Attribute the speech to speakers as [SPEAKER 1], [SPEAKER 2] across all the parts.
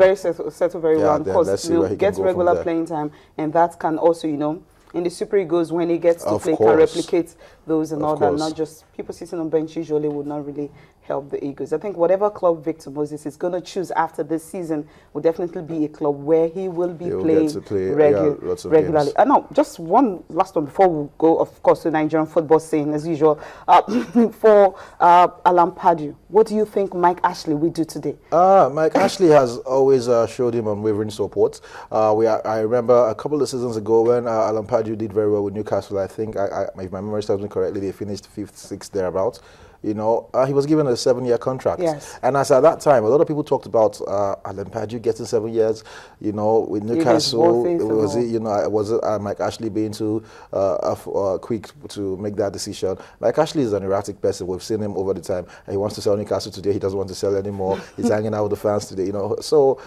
[SPEAKER 1] very settle very well.
[SPEAKER 2] Yeah,
[SPEAKER 1] Of
[SPEAKER 2] then
[SPEAKER 1] course,
[SPEAKER 2] let's see where he
[SPEAKER 1] get
[SPEAKER 2] can go from
[SPEAKER 1] regular
[SPEAKER 2] there.
[SPEAKER 1] playing time, and that can also, in the Super Eagles, when he gets to
[SPEAKER 2] Of
[SPEAKER 1] play, can
[SPEAKER 2] course.
[SPEAKER 1] replicate those and
[SPEAKER 2] Of
[SPEAKER 1] all that.
[SPEAKER 2] course.
[SPEAKER 1] Not just people sitting on bench usually would not really help the Eagles. I think whatever club Victor Moses is going to choose after this season will definitely be a club where he will be
[SPEAKER 2] He will
[SPEAKER 1] playing
[SPEAKER 2] get to play, lots of
[SPEAKER 1] regularly.
[SPEAKER 2] games.
[SPEAKER 1] No, just one last one before we go, of course, to Nigerian football scene as usual. For Alan Pardew, what do you think Mike Ashley will do today?
[SPEAKER 2] Mike Ashley has always showed him unwavering support. I remember a couple of seasons ago when Alan Pardew did very well with Newcastle. I think, if my memory serves me correctly, they finished 5th, 6th, thereabouts. He was given a 7-year contract.
[SPEAKER 1] Yes.
[SPEAKER 2] And as at that time, a lot of people talked about Alan Pardew getting 7 years, with Newcastle. Was it Mike Ashley being too quick to make that decision? Mike Ashley is an erratic person. We've seen him over the time. He wants to sell Newcastle today. He doesn't want to sell anymore. He's hanging out with the fans today, So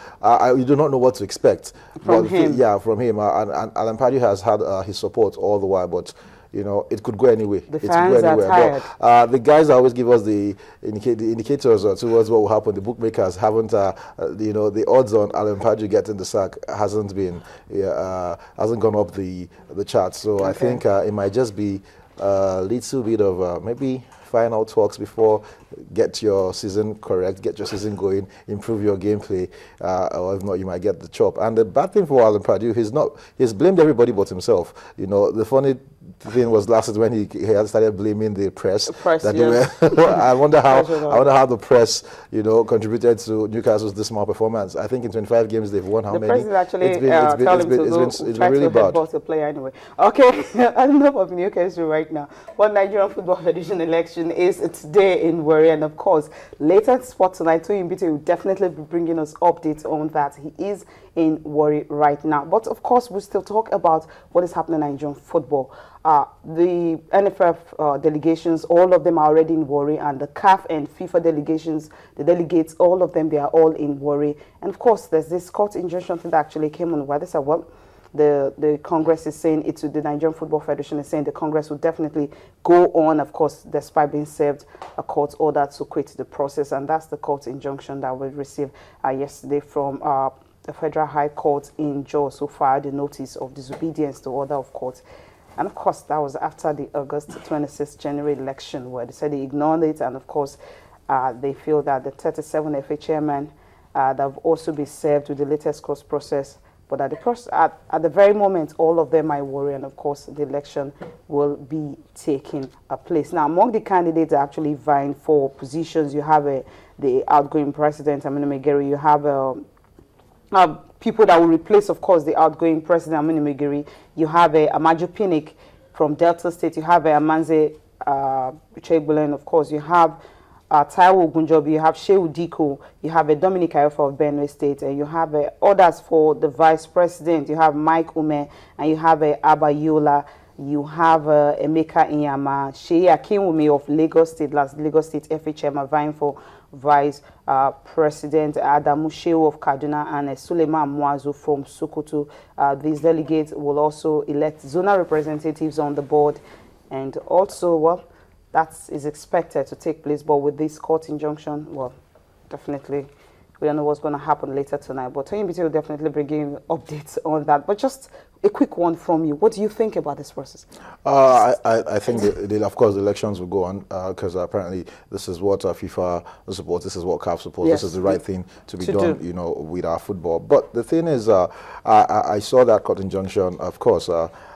[SPEAKER 2] you do not know what to expect
[SPEAKER 1] from him.
[SPEAKER 2] Yeah, from him. And Alan Pardew has had his support all the while, but it could go anyway.
[SPEAKER 1] The fans are tired.
[SPEAKER 2] But, the guys always give us the indicators towards what will happen. The bookmakers haven't, the odds on Alan Pardew getting the sack hasn't gone up the chart. So okay. I think it might just be a little bit of maybe final talks before get your season correct, get your season going, improve your gameplay, or if not, you might get the chop. And the bad thing for Alan Pardew, he's blamed everybody but himself. The funny thing was last season when he had started blaming the press. I wonder how the press, contributed to Newcastle's dismal performance. I think in 25 games they've won how many?
[SPEAKER 1] The press is actually it's been really bad. To play anyway. Okay, enough of Newcastle right now. What Nigerian Football Federation election is today in Warri, and of course later at Sport Tonight, Toyin will definitely be bringing us updates on that. He is in Warri right now. But of course, we'll still talk about what is happening in Nigerian football. The NFF delegations, all of them are already in Warri, and the CAF and FIFA delegations, the delegates, all of them, they are all in Warri. And of course, there's this court injunction thing that actually came on where they said, well, the Congress is saying the Nigerian Football Federation is saying the Congress will definitely go on, of course, despite being served a court order to quit the process. And that's the court injunction that we received yesterday from the Federal High Court in Jos, who filed a notice of disobedience to order of court. And of course, that was after the August 26th January election, where they said they ignored it. And of course, they feel that the 37 FA chairman that have also been served with the latest court process. But at the very moment, all of them are worried, and of course, the election will be taking place. Now, among the candidates that are actually vying for positions, you have the outgoing president, Aminu Megeri. You have people that will replace, of course, the outgoing president, Aminu Megeri. You have Amaju Pinnick from Delta State. You have Amanze Chegbulen, of course. You have Taiwo Ogunjobi, you have Shehu Diko, you have Dominic Ayofa of Benue State, and you have others for the vice president. You have Mike Ume, and you have Abba Yola, you have Emeka Inyama, Sheyi Akinwumi of Lagos State, Lagos State FA chairman, vying for vice president, Adamu Shehu of Kaduna, and Suleiman Mwazu from Sokoto. These delegates will also elect zonal representatives on the board, and also, well, that is expected to take place, but with this court injunction, well, definitely, we don't know what's going to happen later tonight. But Toyin will definitely bring you updates on that. But just a quick one from you. What do you think about this process?
[SPEAKER 2] I think, of course, the elections will go on because apparently this is what FIFA supports, this is what CAF supports, yes. This is the right thing to be done, with our football. But the thing is, I saw that court injunction, of course.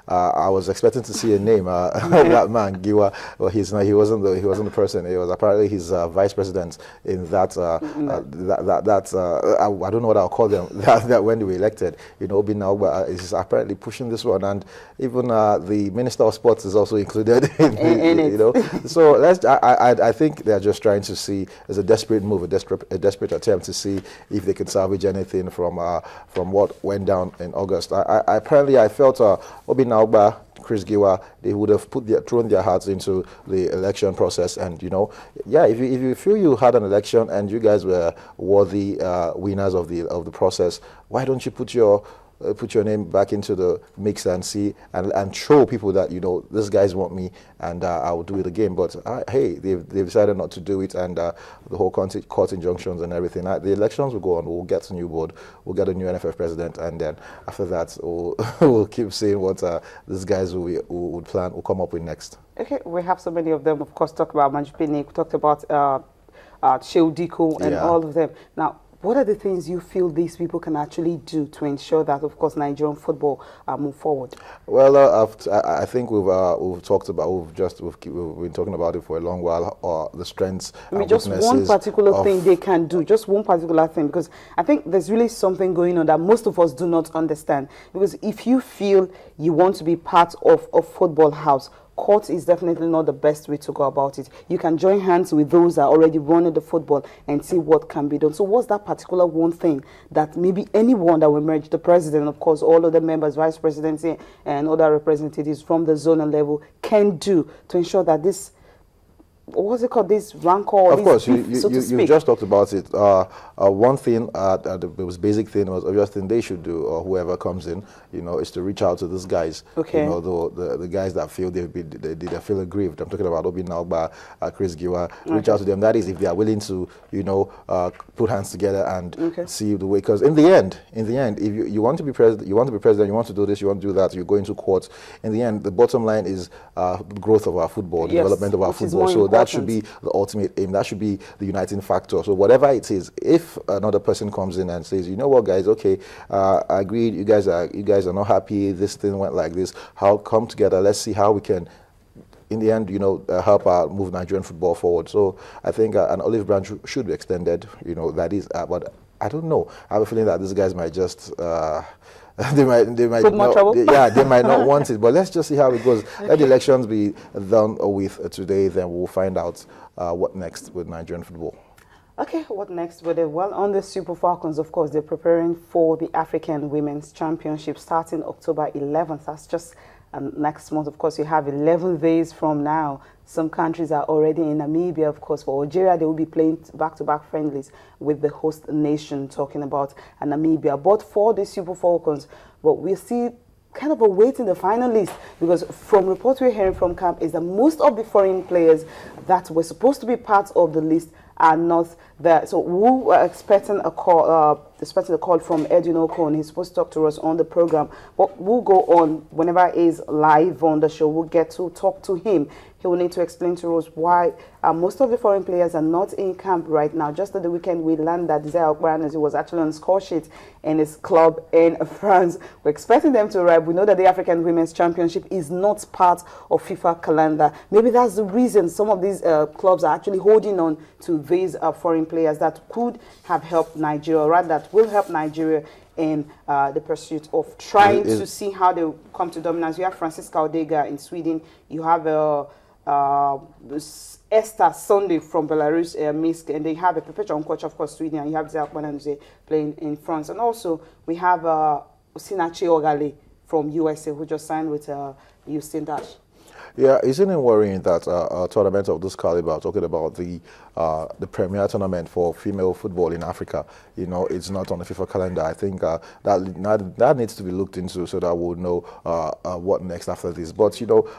[SPEAKER 2] I was expecting to see a name, that man, Giwa. Well, he's not. He wasn't the person. He was apparently his vice president in that. I don't know what I'll call them. That when they were elected, Obinna is apparently pushing this one, and even the Minister of Sports is also included in it. So I think they're just trying to see as a desperate move, a desperate attempt to see if they can salvage anything from what went down in August. I felt Obinna, Chris Giwa, they would have thrown their hearts into the election process, and if you feel you had an election and you guys were worthy winners of the process, why don't you put your put your name back into the mix and see and show people that, you know, these guys want me, and I will do it again. But hey, they've decided not to do it, and the whole court injunctions and everything. The elections will go on. We'll get a new board. We'll get a new NFF president, and then after that, we'll keep seeing what these guys will plan, will come up with next.
[SPEAKER 1] Okay, we have so many of them. Of course, talked about Manjupini, we talked about Shehu Diko, and all of them. Now, what are the things you feel these people can actually do to ensure that, of course, Nigerian football move forward?
[SPEAKER 2] Well, I think we've talked about, we've been talking about it for a long while. The strengths.
[SPEAKER 1] I mean, just one particular thing they can do, just one particular thing, because I think there's really something going on that most of us do not understand. Because if you feel you want to be part of a football house, court is definitely not the best way to go about it. You can join hands with those that are already running the football and see what can be done. So what's that particular one thing that maybe anyone that will merge, the president, of course, all other members, vice presidents, and other representatives from the zonal level can do to ensure that this, what's it called, this rancor?
[SPEAKER 2] Of course, you just talked about it. One thing, the most basic thing, was obvious thing they should do, or whoever comes in, you know, is to reach out to these guys.
[SPEAKER 1] Okay.
[SPEAKER 2] You know, the guys that feel they feel aggrieved. I'm talking about Obi Naugba, Chris Giwa. Reach out to them. That is, if they are willing to, you know, put hands together and see the way. Because in the end, if you want to be president, you want to do this, you want to do that, you go into court. In the end, the bottom line is growth of our football, development of our football. So that should be the ultimate aim. That should be the uniting factor. So whatever it is, if another person comes in and says, you know what, guys, okay, I agreed. You guys are not happy. This thing went like this. How come together? Let's see how we can, in the end, you know, help move Nigerian football forward. So I think an olive branch should be extended. You know, that is. But I don't know. I have a feeling that these guys might just. They might they might not want it, but let's just see how it goes. Let the elections be done with today, then we'll find out what next with Nigerian football.
[SPEAKER 1] Okay, what next with it? Well, on the Super Falcons, of course, they're preparing for the African Women's Championship starting October 11th. That's just next month. Of course, you have 11 days from now. Some countries are already in Namibia, of course. For Algeria, they will be playing back-to-back friendlies with the host nation, talking about Namibia. But for the Super Falcons, well, we see kind of awaiting the final list, because from reports we're hearing from camp is that most of the foreign players that were supposed to be part of the list are not there. So we are expecting a call, from Edwin Okon. He's supposed to talk to us on the program, but we'll go on whenever he's live on the show. We'll get to talk to him. He will need to explain to us why most of the foreign players are not in camp right now. Just at the weekend, we learned that Desire Okbaran was actually on score sheet in his club in France. We're expecting them to arrive. We know that the African Women's Championship is not part of FIFA calendar. Maybe that's the reason some of these clubs are actually holding on to these foreign players that could have helped Nigeria, or rather that will help Nigeria in the pursuit of trying to see how they come to dominance. You have Francisca Odega in Sweden. You have Esther Sunday from Belarus, Minsk, and they have a perpetual coach, of course, Sweden, and you have Zach Bananze playing in France. And also, we have Osinachi Ogale from USA, who just signed with Houston Dash.
[SPEAKER 2] Yeah, isn't it worrying that a tournament of this caliber, talking about the premier tournament for female football in Africa, you know, it's not on the FIFA calendar? I think that needs to be looked into so that we'll know what next after this. But, you know,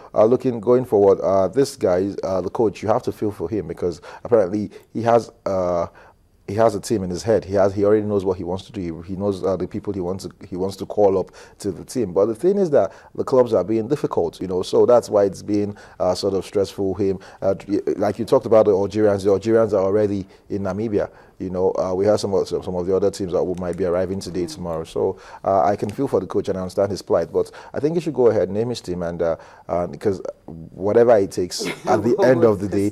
[SPEAKER 2] going forward, this guy, the coach, you have to feel for him, because apparently he has a team in his head. He already knows what he wants to do. He knows the people he wants to call up to the team. But the thing is that the clubs are being difficult, you know. So that's why it's been sort of stressful. Like you talked about the Algerians. The Algerians are already in Namibia. You know, we have some of the other teams that might be arriving today, tomorrow. So I can feel for the coach and I understand his plight. But I think he should go ahead, name his team, and because whatever it takes, at the end of the day,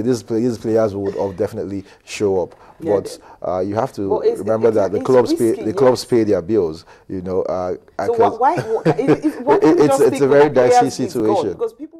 [SPEAKER 2] these players would definitely show up. Yeah, but you have to remember that the clubs pay their bills. You know,
[SPEAKER 1] so why
[SPEAKER 2] it's a very dicey situation.
[SPEAKER 1] Because people